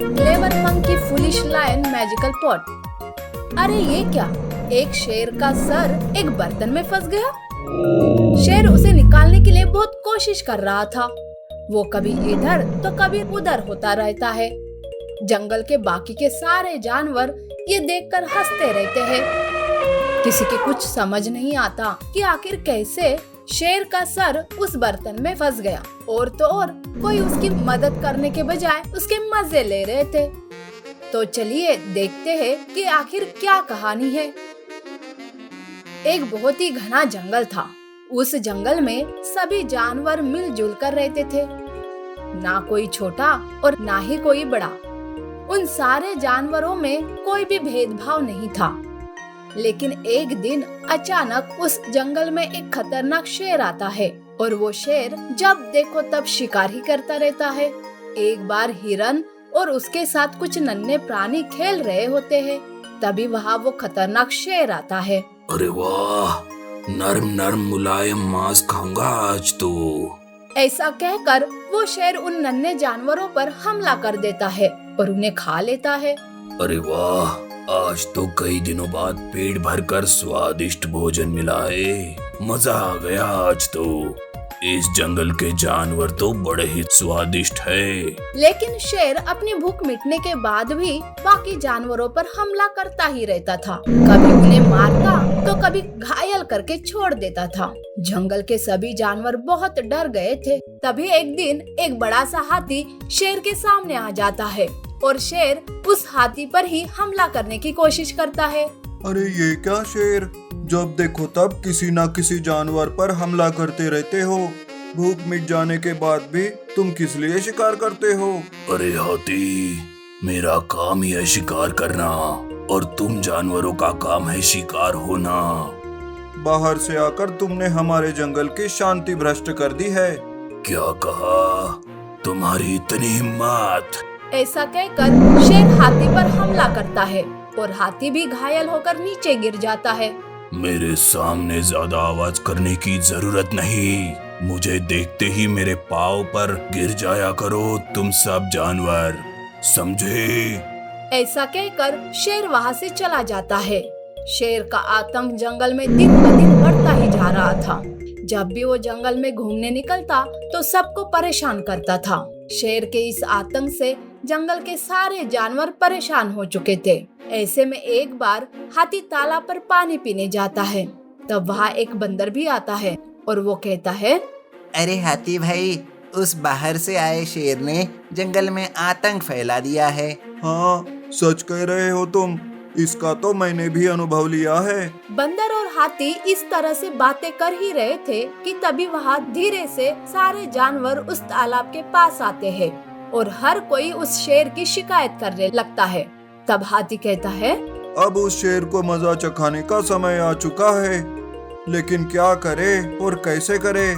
Clever monkey foolish lion magical pot. अरे ये क्या, एक शेर का सर एक बर्तन में फंस गया। शेर उसे निकालने के लिए बहुत कोशिश कर रहा था। वो कभी इधर तो कभी उधर होता रहता है। जंगल के बाकी के सारे जानवर ये देखकर हंसते रहते हैं। किसी के कुछ समझ नहीं आता कि आखिर कैसे शेर का सर उस बर्तन में फंस गया। और तो और कोई उसकी मदद करने के बजाय उसके मजे ले रहे थे। तो चलिए देखते हैं कि आखिर क्या कहानी है। एक बहुत ही घना जंगल था। उस जंगल में सभी जानवर मिलजुल कर रहते थे, ना कोई छोटा और ना ही कोई बड़ा। उन सारे जानवरों में कोई भी भेदभाव नहीं था। लेकिन एक दिन अचानक उस जंगल में एक खतरनाक शेर आता है और वो शेर जब देखो तब शिकार ही करता रहता है। एक बार हिरन और उसके साथ कुछ नन्हे प्राणी खेल रहे होते हैं। तभी वहाँ वो खतरनाक शेर आता है। अरे वाह, नरम नरम मुलायम मांस खाऊंगा आज तो। ऐसा कहकर वो शेर उन नन्हे जानवरों पर हमला कर देता है और उन्हें खा लेता है। अरे वाह, आज तो कई दिनों बाद पेट भरकर स्वादिष्ट भोजन मिला है। मजा आ गया आज तो। इस जंगल के जानवर तो बड़े ही स्वादिष्ट है। लेकिन शेर अपनी भूख मिटने के बाद भी बाकी जानवरों पर हमला करता ही रहता था। कभी उन्हें मारता तो कभी घायल करके छोड़ देता था। जंगल के सभी जानवर बहुत डर गए थे। तभी एक दिन एक बड़ा सा हाथी शेर के सामने आ जाता है और शेर उस हाथी पर ही हमला करने की कोशिश करता है। अरे ये क्या शेर, जब देखो तब किसी न किसी जानवर पर हमला करते रहते हो। भूख मिट जाने के बाद भी तुम किस लिए शिकार करते हो? अरे हाथी, मेरा काम ही है शिकार करना और तुम जानवरों का काम है शिकार होना। बाहर से आकर तुमने हमारे जंगल की शांति भ्रष्ट कर दी है। क्या कहा? तुम्हारी इतनी हिम्मत? ऐसा कहकर शेर हाथी पर हमला करता है और हाथी भी घायल होकर नीचे गिर जाता है। मेरे सामने ज्यादा आवाज करने की जरूरत नहीं। मुझे देखते ही मेरे पाँव पर गिर जाया करो तुम सब जानवर, समझे? ऐसा कहकर शेर वहाँ से चला जाता है। शेर का आतंक जंगल में दिन ब दिन बढ़ता ही जा रहा था। जब भी वो जंगल में घूमने निकलता तो सबको परेशान करता था। शेर के इस आतंक से जंगल के सारे जानवर परेशान हो चुके थे। ऐसे में एक बार हाथी तालाब पर पानी पीने जाता है। तब वहाँ एक बंदर भी आता है और वो कहता है, अरे हाथी भाई, उस बाहर से आए शेर ने जंगल में आतंक फैला दिया है। हाँ, सच कह रहे हो तुम। इसका तो मैंने भी अनुभव लिया है। बंदर और हाथी इस तरह से बातें कर ही रहे थे कि तभी वहाँ धीरे से सारे जानवर उस तालाब के पास आते हैं और हर कोई उस शेर की शिकायत करने लगता है। तब हाथी कहता है, अब उस शेर को मजा चखाने का समय आ चुका है, लेकिन क्या करे और कैसे करे?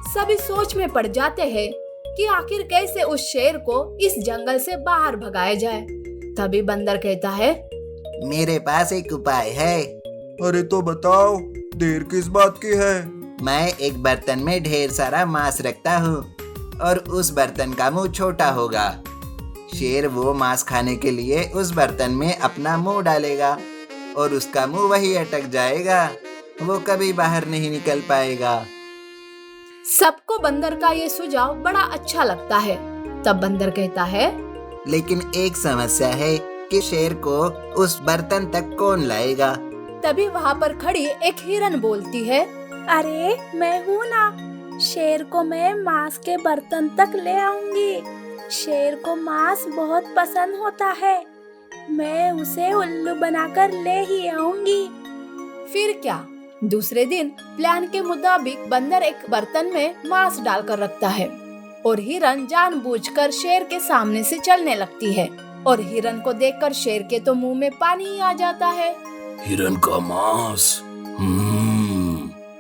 सभी सोच में पड़ जाते हैं कि आखिर कैसे उस शेर को इस जंगल से बाहर भगाया जाए। तभी बंदर कहता है, मेरे पास एक उपाय है। अरे तो बताओ, देर किस बात की है? मैं एक बर्तन में ढेर सारा मांस रखता हूँ और उस बर्तन का मुंह छोटा होगा। शेर वो मांस खाने के लिए उस बर्तन में अपना मुंह डालेगा और उसका मुंह वही अटक जाएगा। वो कभी बाहर नहीं निकल पाएगा। सबको बंदर का ये सुझाव बड़ा अच्छा लगता है। तब बंदर कहता है, लेकिन एक समस्या है कि शेर को उस बर्तन तक कौन लाएगा? तभी वहाँ पर खड़ी एक हिरन बोलती है, अरे मैं हूँ ना, शेर को मैं मांस के बर्तन तक ले आऊंगी। शेर को मांस बहुत पसंद होता है। मैं उसे उल्लू बनाकर ले ही आऊंगी। फिर क्या, दूसरे दिन प्लान के मुताबिक बंदर एक बर्तन में मांस डालकर रखता है और हिरन जानबूझकर शेर के सामने से चलने लगती है। और हिरन को देखकर शेर के तो मुंह में पानी ही आ जाता है। हिरन का मांस,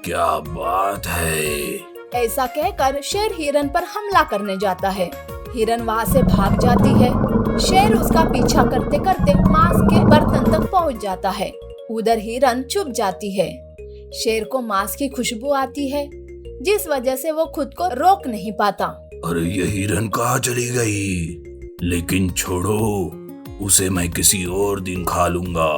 क्या बात है। ऐसा कहकर शेर हिरन पर हमला करने जाता है। हिरन वहाँ से भाग जाती है। शेर उसका पीछा करते करते मांस के बर्तन तक पहुँच जाता है। उधर हिरन छुप जाती है। शेर को मांस की खुशबू आती है, जिस वजह से वो खुद को रोक नहीं पाता। अरे ये हिरन कहाँ चली गई? लेकिन छोड़ो, उसे मैं किसी और दिन खा लूंगा।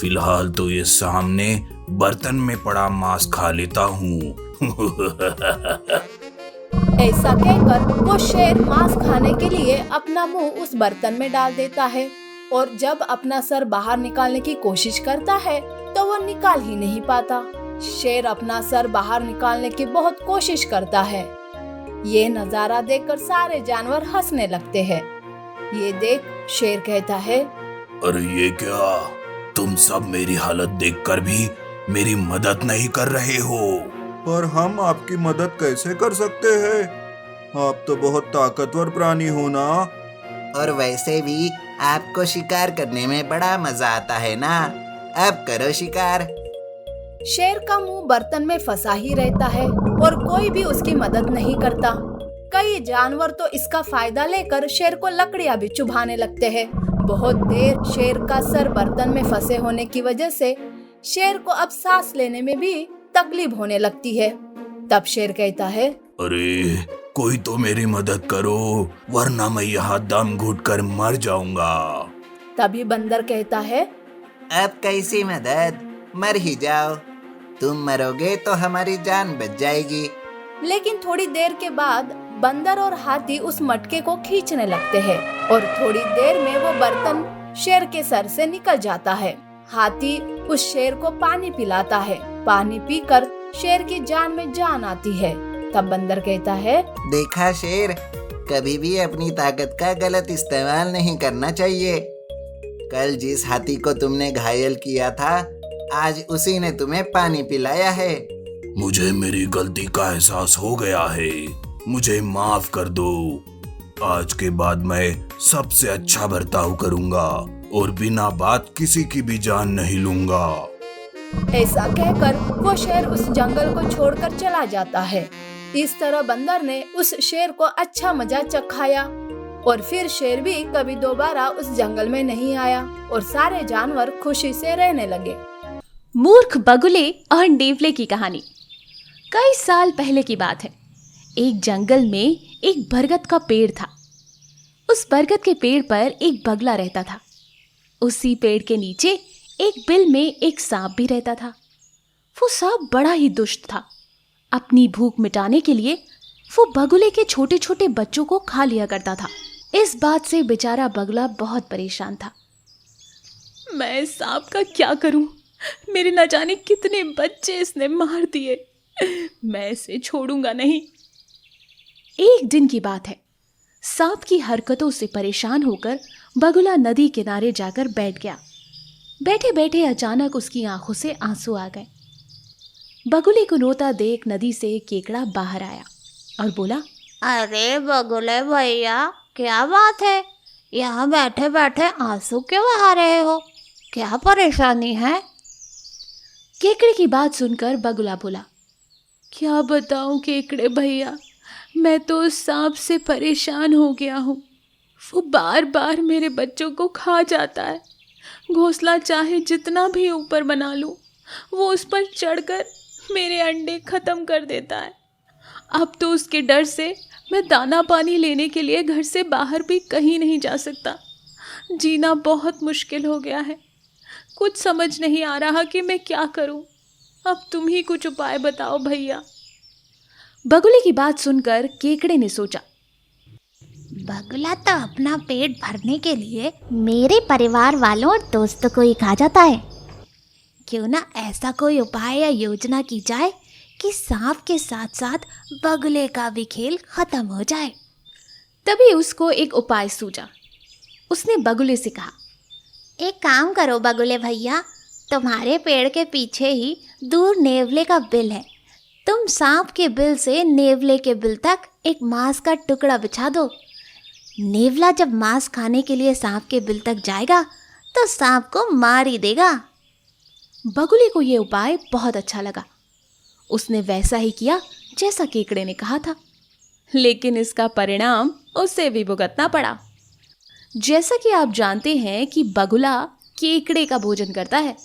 फिलहाल तो ये सामने बर्तन में पड़ा मांस खा लेता हूँ। ऐसा कहकर वो शेर मांस खाने के लिए अपना मुंह उस बर्तन में डाल देता है और जब अपना सर बाहर निकालने की कोशिश करता है तो वो निकाल ही नहीं पाता। शेर अपना सर बाहर निकालने की बहुत कोशिश करता है। ये नजारा देखकर सारे जानवर हंसने लगते हैं। ये देख शेर कहता है, अरे ये क्या, तुम सब मेरी हालत देखकर भी मेरी मदद नहीं कर रहे हो। पर हम आपकी मदद कैसे कर सकते हैं? आप तो बहुत ताकतवर प्राणी हो ना। और वैसे भी आपको शिकार करने में बड़ा मजा आता है ना। अब करो शिकार। शेर का मुंह बर्तन में फंसा ही रहता है और कोई भी उसकी मदद नहीं करता। कई जानवर तो इसका फायदा लेकर शेर को लकड़ियां भी चुभाने लगते हैं। बहुत देर शेर का सर बर्तन में फंसे होने की वजह से शेर को अब सांस लेने में भी तकलीफ होने लगती है। तब शेर कहता है, अरे कोई तो मेरी मदद करो, वरना मैं यहाँ दम घुटकर मर जाऊंगा। तभी बंदर कहता है, अब कैसी मदद, मर ही जाओ। तुम मरोगे तो हमारी जान बच जाएगी। लेकिन थोड़ी देर के बाद बंदर और हाथी उस मटके को खींचने लगते हैं और थोड़ी देर में वो बर्तन शेर के सर से निकल जाता है। हाथी उस शेर को पानी पिलाता है। पानी पीकर शेर की जान में जान आती है। तब बंदर कहता है, देखा शेर, कभी भी अपनी ताकत का गलत इस्तेमाल नहीं करना चाहिए। कल जिस हाथी को तुमने घायल किया था, आज उसी ने तुम्हें पानी पिलाया है। मुझे मेरी गलती का एहसास हो गया है, मुझे माफ कर दो। आज के बाद मैं सबसे अच्छा बर्ताव करूंगा और बिना बात किसी की भी जान नहीं लूंगा। ऐसा कहकर वो शेर उस जंगल को छोड़कर चला जाता है। इस तरह बंदर ने उस शेर को अच्छा मजा चखाया और फिर शेर भी कभी दोबारा उस जंगल में नहीं आया और सारे जानवर खुशी से रहने लगे। मूर्ख बगुले और नेवले की कहानी। कई साल पहले की बात है। एक जंगल में एक बरगद का पेड़ था। उस बरगद के पेड़ पर एक बगला रहता था। उसी पेड़ के नीचे एक बिल में एक सांप भी रहता था। वो सांप बड़ा ही दुष्ट था। अपनी भूख मिटाने के लिए वो बगुले के छोटे छोटे बच्चों को खा लिया करता था। इस बात से बेचारा बगला बहुत परेशान था। मैं इस सांप का क्या करूं? मेरे न जाने कितने बच्चे इसने मार दिए। मैं इसे छोड़ूंगा नहीं। एक दिन की बात है। सांप की हरकतों से परेशान होकर बगुला नदी किनारे जाकर बैठ गया। बैठे बैठे अचानक उसकी आंखों से आंसू आ गए। बगुले को रोता देख नदी से केकड़ा बाहर आया और बोला, अरे बगुले भैया, क्या बात है? यहाँ बैठे बैठे आंसू क्यों बहा रहे हो? क्या परेशानी है? केकड़े की बात सुनकर बगुला बोला, क्या बताऊं केकड़े भैया, मैं तो उस सांप से परेशान हो गया हूँ। वो बार बार मेरे बच्चों को खा जाता है। घोंसला चाहे जितना भी ऊपर बना लूं, वो उस पर चढ़कर मेरे अंडे ख़त्म कर देता है। अब तो उसके डर से मैं दाना पानी लेने के लिए घर से बाहर भी कहीं नहीं जा सकता। जीना बहुत मुश्किल हो गया है। कुछ समझ नहीं आ रहा कि मैं क्या करूं। अब तुम ही कुछ उपाय बताओ भैया। बगुले की बात सुनकर केकड़े ने सोचा, बगुला तो अपना पेट भरने के लिए मेरे परिवार वालों और दोस्तों को ही खा जाता है। क्यों ना ऐसा कोई उपाय या योजना की जाए कि सांप के साथ साथ बगुले का भी खेल खत्म हो जाए। तभी उसको एक उपाय सूझा। उसने बगुले से कहा, एक काम करो बगुले भैया, तुम्हारे पेड़ के पीछे ही दूर नेवले का बिल है। तुम सांप के बिल से नेवले के बिल तक एक मांस का टुकड़ा बिछा दो। नेवला जब मांस खाने के लिए सांप के बिल तक जाएगा तो सांप को मार ही देगा। बगुले को यह उपाय बहुत अच्छा लगा। उसने वैसा ही किया जैसा केकड़े ने कहा था, लेकिन इसका परिणाम उसे भी भुगतना पड़ा। जैसा कि आप जानते हैं कि बगुला केकड़े का भोजन करता है,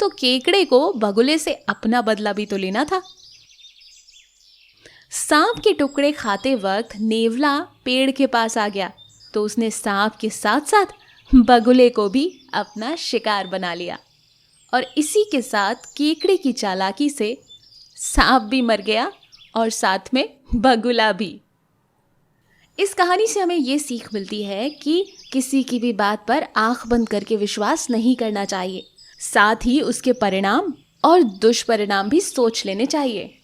तो केकड़े को बगुले से अपना बदला भी तो लेना था। सांप के टुकड़े खाते वक्त नेवला पेड़ के पास आ गया तो उसने सांप के साथ साथ बगुले को भी अपना शिकार बना लिया और इसी के साथ केकड़े की चालाकी से सांप भी मर गया और साथ में बगुला भी। इस कहानी से हमें ये सीख मिलती है कि किसी की भी बात पर आंख बंद करके विश्वास नहीं करना चाहिए, साथ ही उसके परिणाम और दुष्परिणाम भी सोच लेने चाहिए।